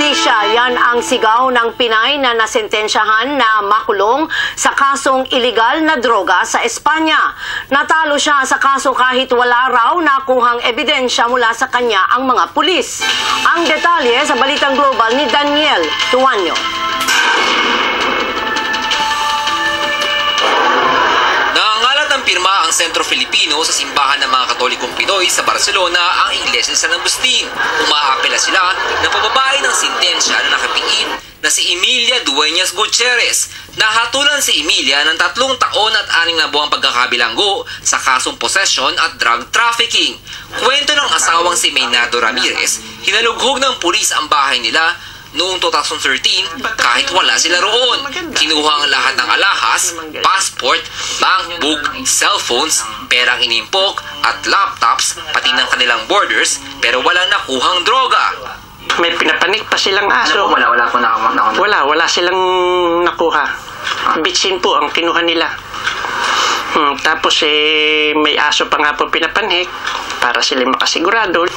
hustisya, yan ang sigaw ng Pinay na nasentensyahan na makulong sa kasong iligal na droga sa Espanya. Natalo siya sa kaso kahit wala raw nakuhang ebidensya mula sa kanya ang mga pulis. Ang detalye sa Balitang Global ni Daniel Tuanyo. Pirma ang Sentro Filipino sa simbahan ng mga Katolikong Pinoy sa Barcelona ang Iglesia ni San Agustin. Umaapela sila na pababae ng sintensya na nakapiin na si Emilia Dueñas Gutierrez. Nahatulan si Emilia ng 3 taon at 6 na buwang pagkakabilanggo sa kasong possession at drug trafficking. Kwento ng asawang si Maynardo Ramirez, hinalughog ng pulis ang bahay nila noong 2013 kahit wala sila roon. Kinuha ang lahat ng alahas, passport, bank book, cellphones, perang inimpok at laptops pati ng kanilang borders pero wala nakuhang droga. May pinapanik pa silang aso. Wala po nakuha. Wala silang nakuha. Bitsin po ang kinuha nila. Tapos may aso pa nga po pinapanik para sila makasigurado.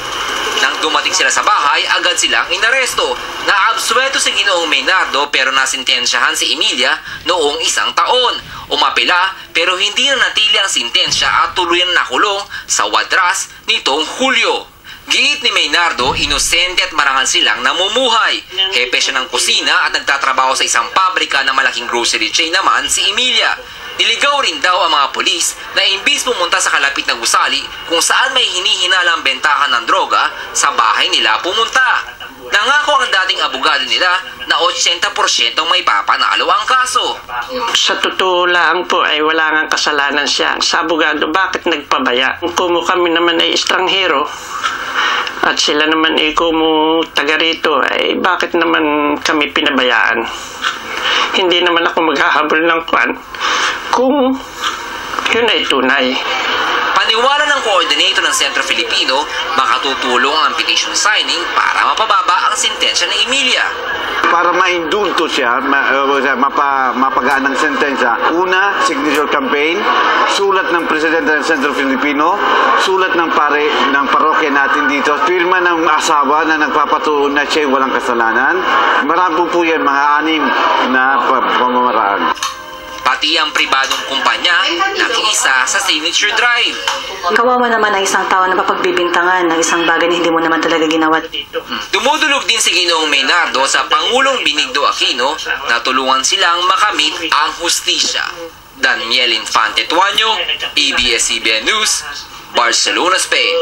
Nang dumating sila sa bahay, agad silang inaresto. Naabsuelto si Ginoong Maynardo pero nasintensyahan si Emilia noong 1 taon. Umapela pero hindi na natili ang sintensya at tuluyan na nakulong sa Wadras nitong Hulyo. Giit ni Maynardo, inosente at marangal silang namumuhay. Hepe siya ng kusina at nagtatrabaho sa isang pabrika na malaking grocery chain naman si Emilia. Niligaw rin daw ang mga pulis na imbis pumunta sa kalapit na gusali kung saan may hinihinalang bentahan ng droga, sa bahay nila pumunta. Nangako ang dating abogado nila na 80% may papanalo ang kaso. Sa totoo lang po ay wala ngang kasalanan siya. Sa abogado, bakit nagpabaya? Kung kami naman ay estranghero at sila naman ay kumu taga rito, ay bakit naman kami pinabayaan? Hindi naman ako maghahabol ng kwan kung yun ay tunay. Paniwala ng coordinator ng Sentro Filipino, makatutulong ang petition signing para mapababa ang sentensya ni Emilia. Para maindulto siya, mapagaan ng sentensya, una, signature campaign, sulat ng presidente ng Sentro Filipino, sulat ng parokya natin dito, firma ng asawa na nagpapatuon na siya walang kasalanan. Marami po yan, mga 6 na pamamaraan. Pati ang pribadong kumpanya nakiisa sa signature drive. Kawawa naman ang isang tao na mapagbibintangan ng isang bagay na hindi mo naman talaga ginawa. Dumudulog din si Ginoong Maynardo sa Pangulong Benigno Aquino na tulungan silang makamit ang hustisya. Daniel Infante Tuanyo, ABS-CBN News, Barcelona, Spain.